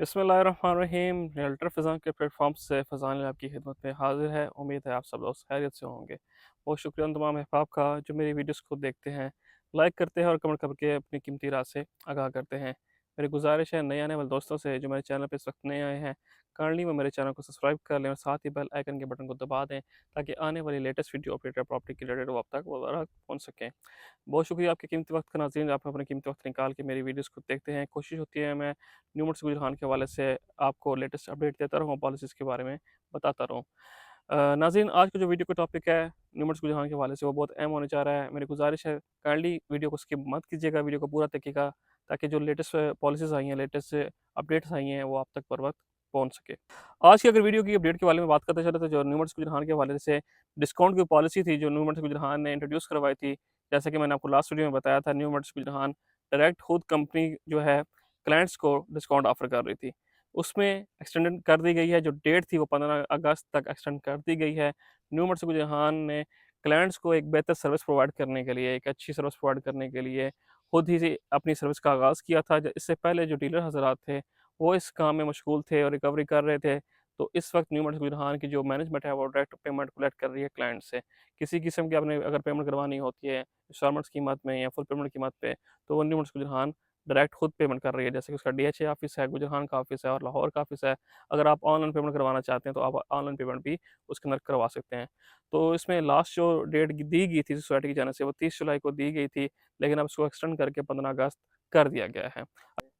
बिस्मिल्लाहिर्रहमानिर्रहीम। रियल्टर फ़िज़ान के प्लेटफॉर्म से फ़ज़ान आपकी खिदमत में हाजिर है। उम्मीद है आप सब लोग खैरियत से होंगे। बहुत शुक्रिया उन तमाम अहबाब का जो मेरी वीडियोस को देखते हैं, लाइक करते हैं और कमेंट करके अपनी कीमती राय से आगाह करते हैं। मेरी गुजारिश है नए आने वाले दोस्तों से जो मेरे चैनल पे इस वक्त नए आए हैं, काइंडली वो मेरे चैनल को सब्सक्राइब कर लें और साथ ही बेल आइकन के बटन को दबा दें ताकि आने वाली लेटेस्ट वीडियो अपडेट प्रॉपर्टी की रिलेटेड वो आप तक वो पहुँच सकें। बहुत शुक्रिया आपके कीमती वक्त का नाज़रीन, आप अपने कीमती वक्त निकाल के मेरी वीडियोस को देखते हैं। कोशिश होती है मैं न्यू मुर्तज़ा रुझान के हवाले से आपको लेटेस्ट अपडेट देता रहूँ, पॉलिसीज़ के बारे में बताता रहूँ। नाज़रीन, आज का जो वीडियो का टॉपिक है न्यू मुर्तज़ा रुझान के हवाले से वो बहुत अहम होने जा रहा है। मेरी गुज़ारिश है काइंडली वीडियो को स्किप मत कीजिएगा, वीडियो को पूरा देखिएगा ताकि जो लेटेस्ट पॉलिसीज़ आई हैं, लेटेस्ट अपडेट्स आई हैं वो आप तक बर वक़्त पहुँच सके। आज की अगर वीडियो की अपडेट के बारे में बात करते चले तो जो न्यू मुर्तज़ा रुझान के हवाले से डिस्काउंट की पॉलिसी थी जो न्यू मुर्तज़ा रुझान ने इंट्रोड्यूस करवाई थी, जैसा कि मैंने आपको लास्ट वीडियो में बताया था, न्यू मुर्तज़ा रुझान डायरेक्ट खुद कंपनी जो है क्लाइंट्स को डिस्काउंट ऑफ़र कर रही थी। उसमें एक्सटेंडेड कर दी गई है, जो डेट थी वो 15 अगस्त तक एक्सटेंड कर दी गई है। न्यू मुर्तज़ा रुझान ने क्लाइंट्स को एक बेहतर सर्विस प्रोवाइड करने के लिए, एक अच्छी सर्विस प्रोवाइड करने के लिए खुद ही से अपनी सर्विस का आगाज़ किया था। ज इससे पहले जो डीलर हज़रात थे, वो इस काम में मशगूल थे और रिकवरी कर रहे थे। तो इस वक़्त न्यू मुर्तज़ा रुझान की जो मैनेजमेंट है वो डायरेक्ट पेमेंट कलेक्ट कर रही है क्लाइंट से। किसी किस्म की आपने अगर पेमेंट करवानी होती है इंस्टॉलमेंट्स कीमत में या फुल पेमेंट कीमत पे, तो वो न्यू मुर्तज़ा रुझान डायरेक्ट खुद पेमेंट कर रही है। जैसे कि उसका डीएचए ऑफ़िस है, गुजरान का ऑफ़िस है और लाहौर का ऑफ़िस है। अगर आप ऑनलाइन पेमेंट करवाना चाहते हैं तो आप ऑनलाइन पेमेंट भी उसके अंदर करवा सकते हैं। तो इसमें लास्ट जो डेट दी गई थी सोसाइटी की जानिब से वो 30 जुलाई को दी गई थी, लेकिन अब उसको एक्सटेंड करके 15 अगस्त कर दिया गया है।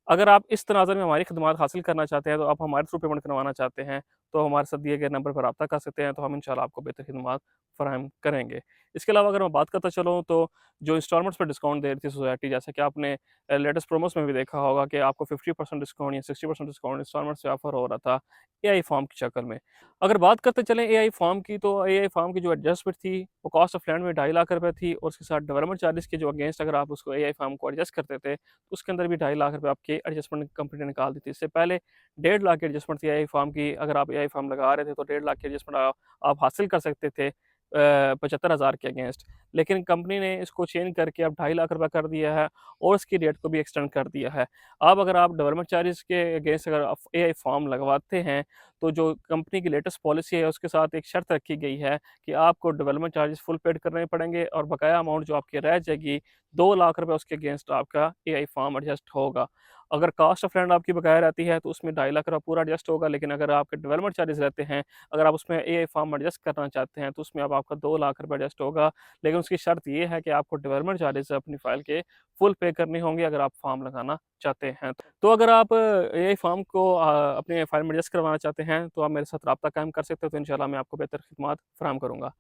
अगर आप इस तनाज़ुर में हमारी खदमात हासिल करना चाहते हैं, तो आप हमारे थ्रू पेमेंट करवाना चाहते हैं, तो हमारे साथ दिए गए नंबर पर राब्ता कर सकते हैं, तो हम इंशाल्लाह आपको बेहतर खिदमात फ़राहम करेंगे। इसके अलावा अगर मैं बात करता चलूँ तो जो इंस्टॉलमेंट्स पे डिस्काउंट दे रही थी सोसाइटी, जैसा कि आपने लेटेस्ट प्रोमोस में भी देखा होगा कि आपको 50% डिस्काउंट या 60% डिस्काउंट इंस्टॉलमेंट्स पे ऑफ़र हो रहा था एआई फ़ॉर्म की शक्ल में। अगर बात करते चलें एआई फ़ॉर्म की, तो एआई फ़ॉर्म की जो एडजस्टमेंट थी, वो कॉस्ट ऑफ लैंड में 2.5 लाख रुपए थी और उसके साथ डेवलपमेंट चार्जेस के जो अगेंस्ट अगर आप उसको एआई फ़ॉर्म को एडजस्ट करते थे, तो उसके अंदर भी 2.5 लाख रुपए आपके एडजस्टमेंट कंपनी ने निकाल दी थी। इससे पहले 1.5 लाख की एडजस्टमेंट थी एआई फ़ॉर्म की। अगर आप एआई फ़ॉर्म लगा रहे थे, तो 1.5 लाख की एडजस्टमेंट आप हासिल कर सकते थे 75,000 के अगेंस्ट। लेकिन कंपनी ने इसको चेंज करके अब 2.5 लाख रुपए कर दिया है और उसकी डेट को भी एक्सटेंड कर दिया है। अब अगर आप डेवलपमेंट चार्जेस के अगेंस्ट अगर आप एआई फ़ॉर्म लगवाते हैं, तो जो कंपनी की लेटेस्ट पॉलिसी है, उसके साथ एक शर्त रखी गई है कि आपको डेवलपमेंट चार्जेस फुल पेड करने पड़ेंगे और बकाया अमाउंट जो आपकी रह जाएगी, 2 लाख रुपए उसके अगेंस्ट आपका एआई फ़ॉर्म एडजस्ट होगा। अगर कॉस्ट ऑफ लैंड आपकी बकाया रहती है, तो उसमें 2.5 लाख रुपए पूरा एडजस्ट होगा, लेकिन अगर आपके डेवलपमेंट चार्जेस रहते हैं, अगर आप उसमें एआई फ़ॉर्म एडजस्ट करना चाहते हैं, तो उसमें अब आपका 2 लाख रुपए एडजस्ट होगा। लेकिन उसकी शर्त ये है कि आपको डेवलपमेंट चार्जेस अपनी फ़ाइल के फुल पे करने होंगे अगर आप फ़ॉर्म लगाना चाहते हैं। तो अगर आप एआई फ़ॉर्म को अपने फ़ाइल में एडजस्ट करवाना चाहते हैं, तो आप मेरे साथ राब्ता कायम कर सकते हो, तो इंशाल्लाह मैं आपको बेहतर खिदमत फराहम करूँगा।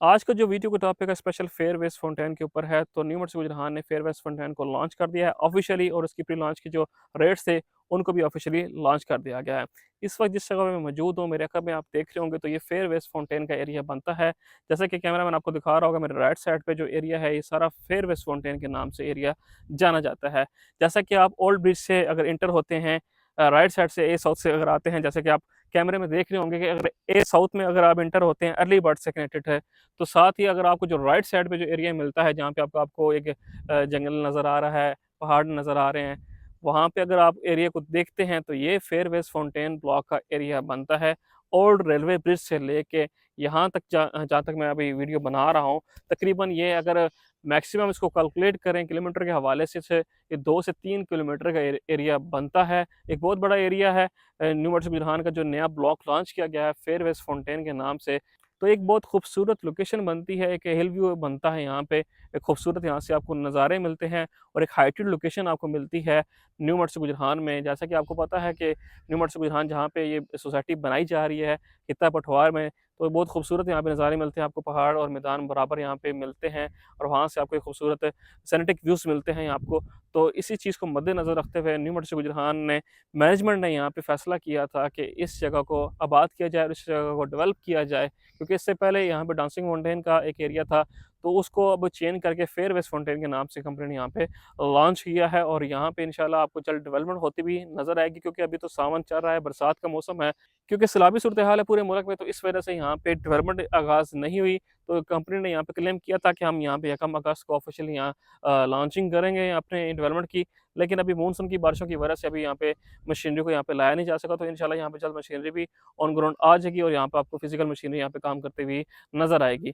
आज का जो वीडियो का टॉपिक है स्पेशल फेयरवेज फाउंटेन के ऊपर है। तो न्यू मुर्तज़ा रुझान ने फेयरवेज फाउंटेन को लॉन्च कर दिया है ऑफिशियली और उसकी प्री लॉन्च के जो रेट्स थे उनको भी ऑफिशियली लॉन्च कर दिया गया है। इस वक्त जिस जगह मैं मौजूद हूँ, मेरे अकब में आप देख रहे होंगे, तो ये फेयरवेज फाउंटेन का एरिया बनता है। जैसा कि कैमरा मैन आपको दिखा रहा होगा, मेरे राइट साइड पे जो एरिया है, ये सारा फेयरवेज फाउंटेन के नाम से एरिया जाना जाता है। जैसा कि आप ओल्ड ब्रिज से अगर इंटर होते हैं, राइट साइड से ए साउथ से अगर आते हैं, जैसे कि आप कैमरे में देख रहे होंगे कि अगर ए साउथ में अगर आप इंटर होते हैं, अर्ली बर्ड से कनेक्टेड है। तो साथ ही अगर आपको जो राइट साइड पे जो एरिया मिलता है, जहाँ पे आपको एक जंगल नज़र आ रहा है, पहाड़ नज़र आ रहे हैं, वहाँ पे अगर आप एरिया को देखते हैं, तो ये फेयरवेज फाउंटेन ब्लॉक का एरिया बनता है। ओल्ड रेलवे ब्रिज से लेके यहाँ तक जहाँ तक मैं अभी वीडियो बना रहा हूँ, तकरीबन ये अगर मैक्सिमम इसको कैलकुलेट करें किलोमीटर के हवाले से ये 2 से 3 किलोमीटर का एरिया बनता है। एक बहुत बड़ा एरिया है। न्यू मुर्तज़ा रुझान का जो नया ब्लॉक लॉन्च किया गया है फेयरवेज फाउंटेन के नाम से, तो एक बहुत खूबसूरत लोकेशन बनती है, एक हिल व्यू बनता है यहाँ पे। एक खूबसूरत यहाँ से आपको नज़ारे मिलते हैं और एक हाइटेड लोकेशन आपको मिलती है न्यू मुर्तज़ा रुझान में। जैसा कि आपको पता है कि न्यू मुर्तज़ा रुझान जहाँ पे ये सोसाइटी बनाई जा रही है, कित्ता पटवार में, तो बहुत खूबसूरत यहाँ पे नज़ारे मिलते हैं आपको, पहाड़ और मैदान बराबर यहाँ पे मिलते हैं और वहाँ से आपको एक खूबसूरत सिनेरिक व्यूज़ मिलते हैं आपको। तो इसी चीज़ को मद्देनज़र रखते हुए न्यू मुर्तज़ा रुझान ने मैनेजमेंट ने यहाँ पे फ़ैसला किया था कि इस जगह को आबाद किया जाए और इस जगह को डेवलप किया जाए। क्योंकि इससे पहले यहाँ पे डांसिंग फाउंटेन का एक एरिया था, तो उसको अब चेंज करके फेयरवेज फाउंटेन के नाम से कंपनी ने यहाँ पे लॉन्च किया है और यहाँ पे इंशाल्लाह आपको जल्द डेवलपमेंट होती भी नज़र आएगी, क्योंकि अभी तो सावन चल रहा है, बरसात का मौसम है। क्योंकि सैलाबी सूरत हाल है पूरे मुल्क में, तो इस वजह से यहाँ पे डेवलपमेंट आगाज़ नहीं हुई। तो कंपनी ने यहाँ पे क्लेम किया था कि हम यहाँ पे 1 अगस्त को ऑफिशियली यहाँ लॉन्चिंग करेंगे अपने डेवलपमेंट की। लेकिन अभी मानसून की बारिशों की वजह से अभी यहाँ पे मशीनरी को यहाँ पे लाया नहीं जा सका। तो इंशाल्लाह यहाँ पे जल्द मशीनरी भी ऑन ग्राउंड आ जाएगी और यहाँ पे आपको फिजिकल मशीनरी यहाँ पे काम करते हुए नज़र आएगी।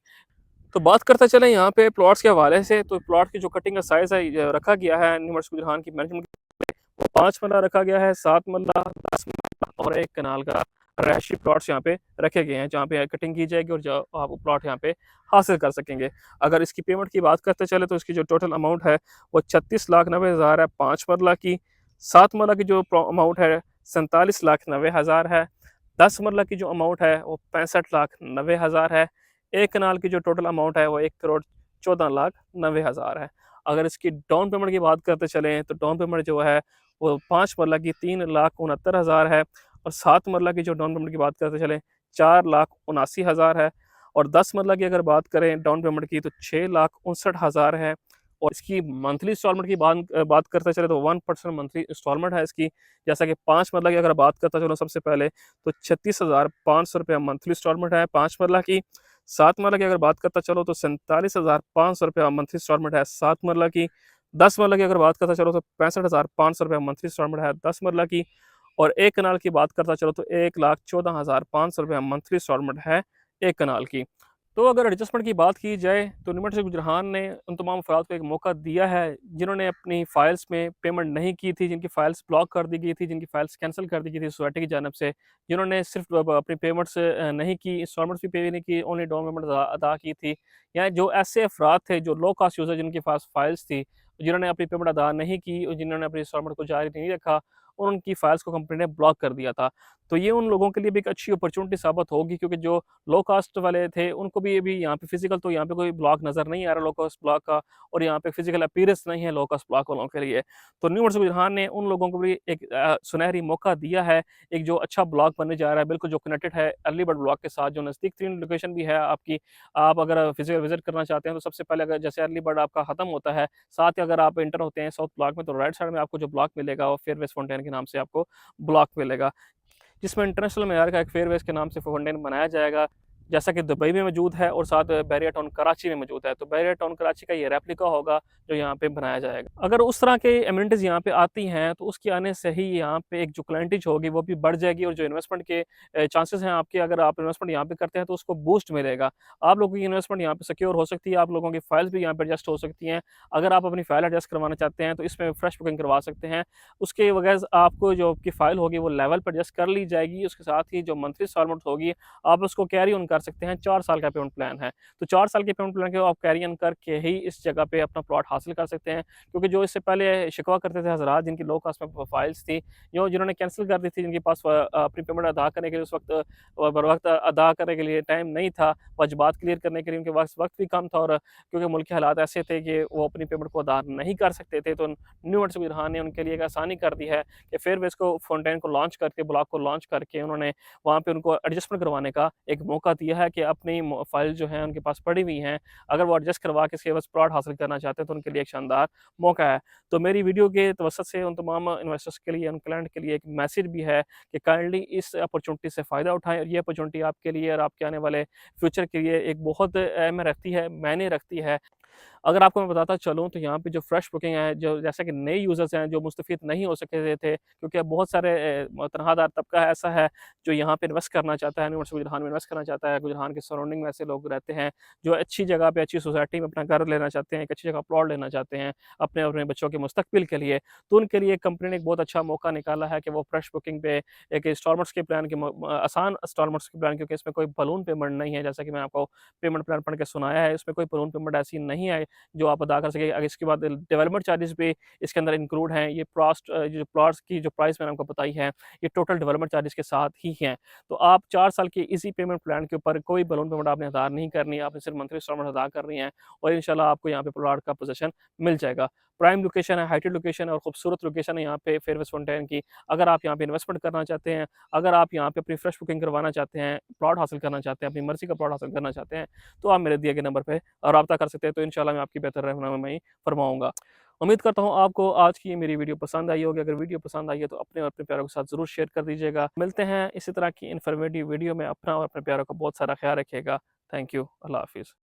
तो बात करते चलें यहाँ पे प्लॉट्स के हवाले से, तो प्लॉट की जो कटिंग का साइज़ है रखा गया है न्यू मर्सिडीज गुजरान की मैनेजमेंट, वो 5 मरला रखा गया है, 7 मरला, 10 मरला और 1 कनाल का रहायशी प्लॉट्स यहाँ पे रखे गए हैं, जहाँ पे कटिंग की जाएगी और जो आप प्लॉट यहाँ पे हासिल कर सकेंगे। अगर इसकी पेमेंट की बात करते चले तो इसकी जो टोटल अमाउंट है वो 36,90,000 है 5 मरला की। 7 मरला की जो अमाउंट है 47,90,000 है। 10 मरला की जो अमाउंट है वो 65,90,000 है। 1 कनाल की जो टोटल अमाउंट है वो 1,14,90,000 है। अगर इसकी डाउन पेमेंट की बात करते चलें तो डाउन पेमेंट जो है वो 5 मरला की 3,69,000 है और 7 मरला की जो डाउन पेमेंट की बात करते चलें 4,79,000 है और 10 मरला की अगर बात करें डाउन पेमेंट की तो 6,59,000 है। और इसकी मंथली इंस्टॉलमेंट की बात करते चले तो 1% मंथली इंस्टॉलमेंट है इसकी। जैसा कि 5 मरला की अगर बात करता चलो सबसे पहले तो 36,500 रुपये मंथली इंस्टॉलमेंट है 5 मरला की। 7 मरला की अगर बात करता चलो तो 47,500 रुपये मंथली इंस्टॉलमेंट है 7 मरला की। 10 मरला की अगर बात करता चलो तो 65,500 रुपये मंथली इंस्टॉलमेंट है 10 मरला की। और 1 कनाल की बात करता चलो तो 1,14,500 रुपये मंथली इंस्टॉलमेंट है 1 कनाल की। तो अगर एडजस्टमेंट की बात की जाए तो न्यू मर्सिडीज गुजरान ने उन तमाम अफराद को एक मौका दिया है जिन्होंने अपनी फ़ाइल्स में पेमेंट नहीं की थी, जिनकी फ़ाइल्स ब्लॉक कर दी गई थी, जिनकी फ़ाइल्स कैंसिल कर दी गई थी सोसाइटी की जानिब से, जिन्होंने सिर्फ अपनी पेमेंट्स नहीं की, इंस्टॉलमेंट्स भी पे नहीं की, ओनली डाउन पेमेंट अदा की थी, या जो ऐसे अफराद थे जो लो कास्ट यूज़र जिनके पास फ़ाइल्स थी, जिन्होंने अपनी पेमेंट अदा नहीं की और जिन्होंने अपनी इंस्टॉलमेंट को जारी नहीं रखा और उनकी फ़ाइल्स को कंपनी ने ब्लॉक कर दिया था। तो ये उन लोगों के लिए भी एक अच्छी अपॉर्चुनिटी साबित होगी, क्योंकि जो लो कास्ट वाले थे उनको भी अभी यहाँ पे फिजिकल तो यहाँ पे कोई ब्लॉक नज़र नहीं आ रहा लो कास्ट ब्लॉक का, और यहाँ पे फिजिकल अपीयरेंस नहीं है लो कास्ट ब्लॉक वालों के लिए। तो न्यू मर्सिडीज गुजरान ने उन लोगों को भी एक सुनहरी मौका दिया है, एक जो अच्छा ब्लॉक बनने जा रहा है बिल्कुल जो कनेक्टेड है अर्ली बर्ड ब्लॉक के साथ, जो नज़दीक तरीन लोकेशन भी है आपकी। आप अगर फिजिकल विजिट करना चाहते हैं तो सबसे पहले अगर जैसे अर्ली बर्ड आपका खत्म होता है, साथ ही अगर आप एंटर होते हैं साउथ ब्लॉक में, तो राइट साइड में आपको जो ब्लॉक मिलेगा वो फेयरवेज फाउंटेन के नाम से आपको ब्लॉक मिलेगा, जिसमें इंटरनेशनल मेयार का एक फेयरवेज के नाम से फाउंटेन बनाया जाएगा, जैसा कि दुबई में मौजूद है और साथ बैरियर टाउन कराची में मौजूद है। तो बैरियर टाउन कराची का ये रेप्लिका होगा जो यहाँ पे बनाया जाएगा। अगर उस तरह के एमिनिटीज़ यहाँ पे आती हैं तो उसके आने से ही यहाँ पे एक जो क्लाइंटेज होगी वो भी बढ़ जाएगी, और जो इन्वेस्टमेंट के चांसेस हैं आपके, अगर आप इन्वेस्टमेंट यहाँ पे करते हैं तो उसको बूस्ट मिलेगा। आप लोगों की इन्वेस्टमेंट यहाँ पे सिक्योर हो सकती है, आप लोगों की फाइल्स भी यहाँ पे एडजस्ट हो सकती हैं। अगर आप अपनी फाइल एडजस्ट करवाना चाहते हैं तो इसमें फ्रेश बुकिंग करवा सकते हैं। उसके बगैर आपको जो आपकी फाइल होगी वो लेवल पर एडजस्ट कर ली जाएगी। उसके साथ ही जो मंथली इंस्टॉलमेंट होगी आप उसको कैरी ऑन कर सकते हैं। 4 साल का पेमेंट प्लान है, तो 4 साल के पेमेंट प्लान को आप कैरी ऑन करके ही इस जगह पे अपना प्लॉट हासिल कर सकते हैं। क्योंकि जो इससे पहले शिकवा करते थे हज़रात जिनकी लो कास्ट में फाइल्स थी, जो जिन्होंने कैंसिल कर दी थी, जिनके पास अपनी पेमेंट अदा करने के लिए उस वक्त बर वक्त अदा करने के लिए टाइम नहीं था, वाजिबात क्लियर करने के लिए उनके पास वक्त भी कम था, और क्योंकि मुल्क के हालात ऐसे थे कि वो अपनी पेमेंट को अदा नहीं कर सकते थे, तो न्यू मर्सिडीज गुजरान ने उनके लिए एक आसानी कर दी है कि फेयरवेज को फाउंटेन को लॉन्च करके, ब्लॉक को लॉन्च करके उन्होंने वहाँ पे उनको एडजस्टमेंट करवाने का एक मौका दिया है कि अपनी फाइल जो है उनके पास पड़ी हुई हैं, अगर वो एडजस्ट करवा के इसके बस प्लॉट हासिल करना चाहते हैं तो उनके लिए एक शानदार मौका है। तो मेरी वीडियो के तवसत से उन तमाम इन्वेस्टर्स के लिए, उन क्लाइंट के लिए एक मैसेज भी है कि काइंडली इस अपॉर्चुनिटी से फ़ायदा उठाएँ, और ये अपॉर्चुनिटी आपके लिए और आपके आने वाले फ्यूचर के लिए एक बहुत अहम रखती है, मायने रखती है। अगर आपको मैं बताता चलूँ तो यहाँ पे जो फ्रेश बुकिंग है, जो जैसा कि नए यूज़र्स हैं जो मुस्तफ़ीद नहीं हो सके थे, क्योंकि अब बहुत सारे तनख़्वाहदार तबका ऐसा है जो यहाँ पे इन्वेस्ट करना चाहता है, न्यू मर्सिडीज गुजरान में इन्वेस्ट करना चाहता है। गुजरान के सराउंडिंग में ऐसे लोग रहते हैं जो अच्छी जगह पे, अच्छी सोसाइटी में अपना घर लेना चाहते हैं, एक अच्छी जगह प्लॉट लेना चाहते हैं अपने और अपने बच्चों के मुस्तकबिल के लिए। तो उनके लिए कंपनी ने एक बहुत अच्छा मौका निकाला है कि वो फ्रेश बुकिंग पे एक इंस्टॉलमेंट्स के प्लान के आसान इंस्टॉलमेंट्स के प्लान, क्योंकि इसमें कोई बलून पेमेंट नहीं है, जैसा कि मैंने आपको पेमेंट प्लान पढ़ के सुनाया है, इसमें कोई बलून पेमेंट ऐसी नहीं है जो आप अदा कर सकें। अगर इसके बाद डेवलपमेंट चार्जेस भी इसके अंदर इंक्लूड हैं। ये जो प्लॉट्स की जो प्राइस मैंने आपको बताई है, ये टोटल डेवलपमेंट चार्जेस के साथ ही हैं। तो आप 4 साल के इसी पेमेंट प्लान के ऊपर कोई बलून पेमेंट आपने अदा नहीं करनी है, आपने सिर्फ मंथली इंस्टॉलमेंट अदा करनी है और इंशाल्लाह आपको यहाँ पे प्लॉट का पोज़ीशन मिल जाएगा। प्राइम लोकेशन है, हाइटेड लोकेशन है और खूबसूरत लोकेशन है यहाँ पे फेयरवेज फाउंटेन की। अगर आप यहाँ पे इन्वेस्टमेंट करना चाहते हैं, अगर आप यहाँ पे अपनी फ्रेश बुकिंग करवाना चाहते हैं, प्लॉट हासिल करना चाहते हैं, अपनी मर्ज़ी का प्लॉट हासिल करना चाहते हैं, तो आप मेरे दिए गए नंबर पे राब्ता कर सकते हैं। तो इंशाल्लाह मैं आपकी बेहतर रहनुमाई फरमाऊँगा। उम्मीद करता हूँ आपको आज की ये मेरी वीडियो पसंद आई होगी। अगर वीडियो पसंद आई है तो अपने और अपने प्यारों के साथ ज़रूर शेयर कर दीजिएगा। मिलते हैं इसी तरह की इन्फॉर्मेटिव वीडियो में। अपना और अपने प्यारों का बहुत सारा ख्याल रखिएगा। Thank you. अल्लाह हाफ़िज़।